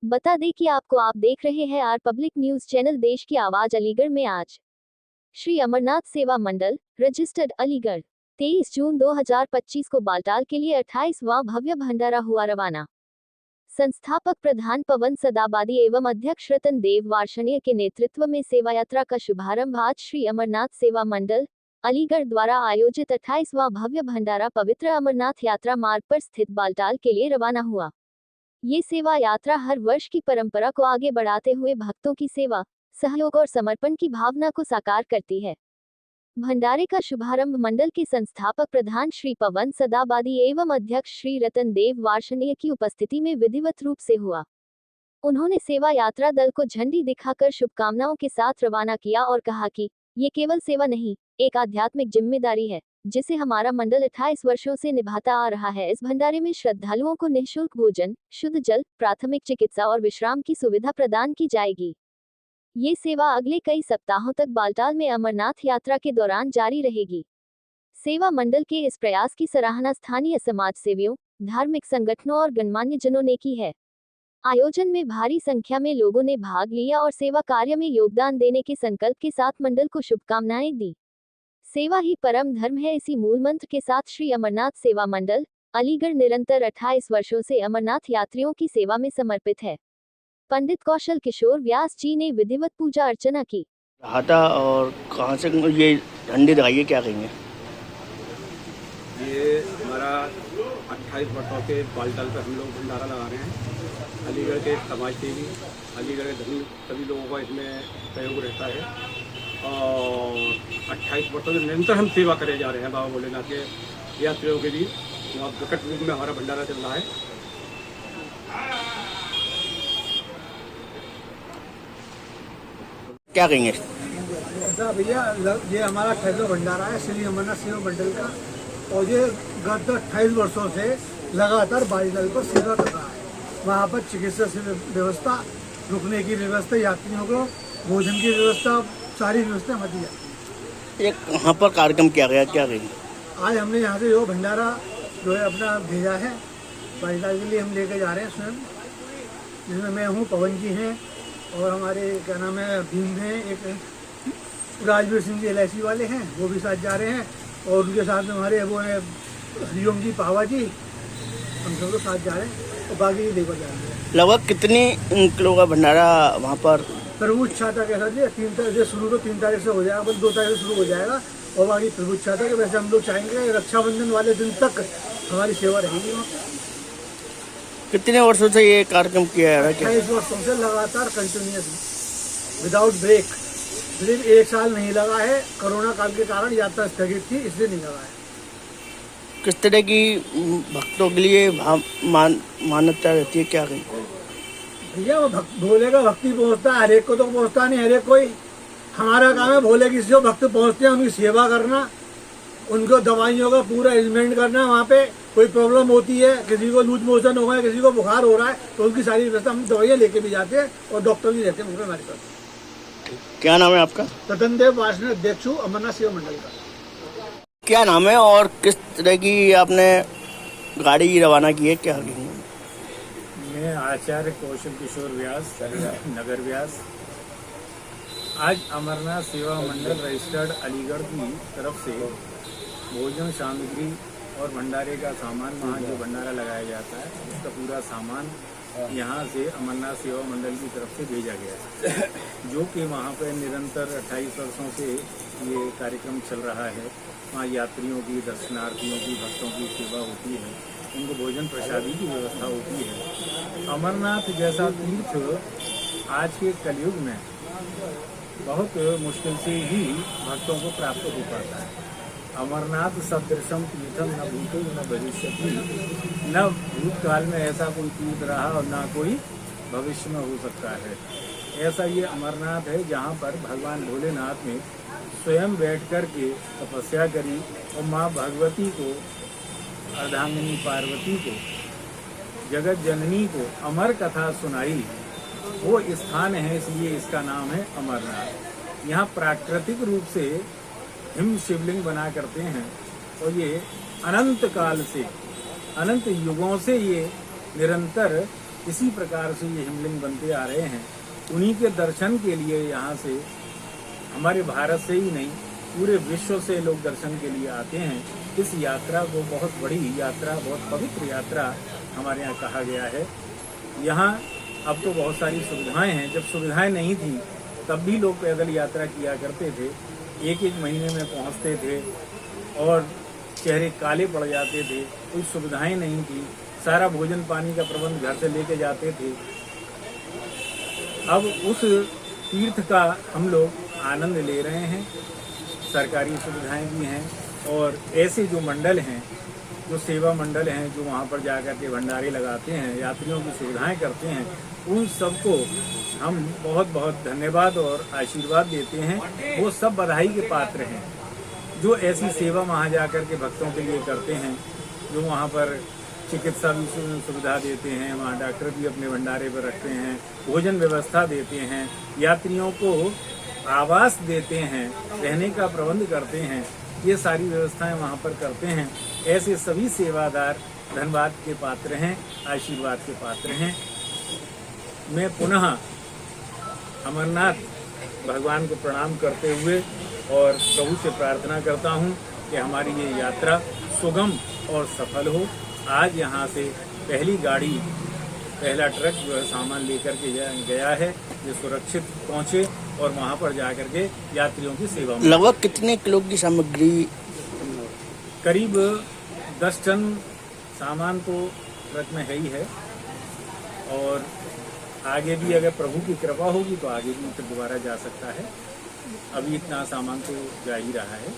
बता दें कि आप देख रहे हैं आर पब्लिक न्यूज चैनल देश की आवाज। अलीगढ़ में आज श्री अमरनाथ सेवा मंडल रजिस्टर्ड अलीगढ़ 23 जून 2025 को बालटाल के लिए 28वां भव्य भंडारा हुआ रवाना। संस्थापक प्रधान पवन सदाबादी एवं अध्यक्ष रतन देव वार्षणीय के नेतृत्व में सेवा यात्रा का शुभारंभ आज श्री अमरनाथ सेवा मंडल अलीगढ़ द्वारा आयोजित 28वां भव्य भंडारा पवित्र अमरनाथ यात्रा मार्ग पर स्थित बालटाल के लिए रवाना हुआ। ये सेवा यात्रा हर वर्ष की परंपरा को आगे बढ़ाते हुए भक्तों की सेवा, सहयोग और समर्पण की भावना को साकार करती है। भंडारे का शुभारंभ मंडल के संस्थापक प्रधान श्री पवन सदाबादी एवं अध्यक्ष श्री रतन देव वार्षणीय की उपस्थिति में विधिवत रूप से हुआ। उन्होंने सेवा यात्रा दल को झंडी दिखाकर शुभकामनाओं के साथ रवाना किया और कहा कि ये केवल सेवा नहीं, एक आध्यात्मिक जिम्मेदारी है जिसे हमारा मंडल 28 वर्षों से निभाता आ रहा है। इस भंडारे में श्रद्धालुओं को निःशुल्क भोजन, शुद्ध जल, प्राथमिक चिकित्सा और विश्राम की सुविधा प्रदान की जाएगी। ये सेवा अगले कई सप्ताहों तक बालटाल में अमरनाथ यात्रा के दौरान जारी रहेगी। सेवा मंडल के इस प्रयास की सराहना स्थानीय समाज सेवियों, धार्मिक संगठनों और गणमान्य जनों ने की है। आयोजन में भारी संख्या में लोगों ने भाग लिया और सेवा कार्य में योगदान देने के संकल्प के साथ मंडल को शुभकामनाएं दी। सेवा ही परम धर्म है, इसी मूल मंत्र के साथ श्री अमरनाथ सेवा मंडल अलीगढ़ निरंतर 28 वर्षों से अमरनाथ यात्रियों की सेवा में समर्पित है। पंडित कौशल किशोर व्यास जी ने विधिवत पूजा अर्चना की। और कहाँ से ये झंडे दिखाइए, क्या कहेंगे? ये हमारा 28 वर्षों से बालटाल पर हम लोग भंडारा लगा रहे हैं। अलीगढ़ के समाज सेवी, अलीगढ़ के सभी लोगों का इसमें सहयोग रहता है और 28 वर्षों से निरंतर हम सेवा करे जा रहे हैं। बाबा भोलेनाथ के यात्रियों के लिए बहुत प्रकट रूप में हमारा भंडारा चल रहा है। क्या कहेंगे? भैया, ये हमारा 28वां भंडारा है श्री अमरनाथ सेवा मंडल का और ये गत 28 वर्षों से लगातार बालटाल पर सेवा कर रहा है। वहाँ पर चिकित्सा व्यवस्था, रुकने की व्यवस्था, यात्रियों को भोजन की व्यवस्था, सारी व्यवस्था हमारी है। एक यहाँ पर कार्यक्रम किया गया, क्या कहेंगे? आज हमने यहाँ से जो भंडारा जो है अपना भेजा है बालटाल के लिए, हम लेकर जा रहे हैं स्वयं, जिसमें मैं हूँ, पवन जी हैं और हमारे क्या नाम है भीम हैं, एक राजवीर सिंह जी LIC वाले हैं, वो भी साथ जा रहे हैं और उनके साथ में हमारे वो है हरिओम जी, पावा जी, हम सब लोग साथ जा रहे हैं और बाकी लेकर जा रहे हैं। लगभग कितनी किलो का भंडारा वहाँ पर? प्रभु छाता के साथ 3 तारीख से शुरू, तो 3 तारीख से हो जाएगा, 2 तारीख से शुरू हो जाएगा और बाकी प्रभु छाता के वैसे हम लोग चाहेंगे रक्षाबंधन वाले दिन तक हमारी सेवा रहेगी वहाँ। कितने वर्षों से ये कार्यक्रम किया जा रहा है? 28 वर्षों से लगातार कंटिन्यूस विदाउट ब्रेक, सिर्फ 1 साल नहीं लगा है, कोरोना काल के कारण यात्रा स्थगित थी, इसलिए नहीं लगा है। किस तरह की भक्तों के लिए मान्यता रहती है, क्या कहेंगे? भैया, वो भोले का भक्ति पहुँचता है, हर एक को तो पहुँचता नहीं, हर एक कोई। हमारा काम है भोले की जो भक्त पहुँचते हैं उनकी सेवा करना, उनको दवाइयों का पूरा अरेंजमेंट करना। वहाँ पे कोई प्रॉब्लम होती है, किसी को लूज मोशन हो गया, किसी को बुखार हो रहा है, तो उनकी सारी व्यवस्था हम दवाइयाँ लेके भी जाते हैं और डॉक्टर भी रहते हैं हमारे पास। क्या नाम है आपका? रतन देव वार्षणीय अध्यक्ष अमरनाथ सेवा मंडल का। क्या नाम है और किस तरह की आपने गाड़ी रवाना की है, क्या कहेंगे? मैं आचार्य कौशल किशोर व्यास, नगर व्यास। आज अमरनाथ सेवा मंडल रजिस्टर्ड अलीगढ़ की तरफ से भोजन सामग्री और भंडारे का सामान, वहाँ जो भंडारा लगाया जाता है उसका पूरा सामान यहाँ से अमरनाथ सेवा मंडल की तरफ से भेजा गया है, जो कि वहाँ पर निरंतर 28 वर्षों से ये कार्यक्रम चल रहा है। वहाँ यात्रियों की, दर्शनार्थियों की, भक्तों की सेवा होती है, उनको भोजन प्रसादी की व्यवस्था होती है। अमरनाथ जैसा तीर्थ आज के कलयुग में बहुत मुश्किल से ही भक्तों को प्राप्त हो पाता है। अमरनाथ सदृशम तीर्थम न भूतो न भविष्यति, न भूतकाल में ऐसा कोई तीर्थ रहा और न कोई भविष्य में हो सकता है। ऐसा ये अमरनाथ है जहाँ पर भगवान भोलेनाथ ने स्वयं बैठ कर के तपस्या करी और माँ भगवती को, अर्धांगिनी पार्वती को, जगत जननी को अमर कथा सुनाई। वो स्थान है, इसलिए इसका नाम है अमरनाथ। यहाँ प्राकृतिक रूप से हिम शिवलिंग बना करते हैं और ये अनंत काल से, अनंत युगों से ये निरंतर इसी प्रकार से ये हिमलिंग बनते आ रहे हैं। उन्हीं के दर्शन के लिए यहाँ से हमारे भारत से ही नहीं पूरे विश्व से लोग दर्शन के लिए आते हैं। इस यात्रा को बहुत बड़ी यात्रा, बहुत पवित्र यात्रा हमारे यहाँ कहा गया है। यहाँ अब तो बहुत सारी सुविधाएं हैं। जब सुविधाएं नहीं थी तब भी लोग पैदल यात्रा किया करते थे, एक एक महीने में पहुँचते थे और चेहरे काले पड़ जाते थे। कोई सुविधाएं नहीं थी, सारा भोजन पानी का प्रबंध घर से लेके जाते थे। अब उस तीर्थ का हम लोग आनंद ले रहे हैं। सरकारी सुविधाएं भी हैं और ऐसे जो मंडल हैं, जो सेवा मंडल हैं, जो वहाँ पर जाकर के भंडारे लगाते हैं, यात्रियों की सुविधाएं करते हैं, उन सबको हम बहुत बहुत धन्यवाद और आशीर्वाद देते हैं। वो सब बधाई के पात्र हैं जो ऐसी सेवा वहाँ जाकर के भक्तों के लिए करते हैं, जो वहाँ पर चिकित्सा भी सुविधा देते हैं, वहाँ डॉक्टर भी अपने भंडारे पर रखते हैं, भोजन व्यवस्था देते हैं, यात्रियों को आवास देते हैं, रहने का प्रबंध करते हैं। ये सारी व्यवस्थाएं वहाँ पर करते हैं। ऐसे सभी सेवादार धन्यवाद के पात्र हैं, आशीर्वाद के पात्र हैं। मैं पुनः अमरनाथ भगवान को प्रणाम करते हुए और प्रभु से प्रार्थना करता हूँ कि हमारी ये यात्रा सुगम और सफल हो। आज यहाँ से पहली गाड़ी, पहला ट्रक जो है सामान लेकर के गया है, ये सुरक्षित पहुँचे और वहाँ पर जाकर के यात्रियों की सेवा में। लगभग कितने किलो की सामग्री? करीब 10 टन सामान तो ट्रक में है ही है और आगे भी अगर प्रभु की कृपा होगी तो आगे भी फिर दोबारा जा सकता है। अभी इतना सामान तो जा ही रहा है।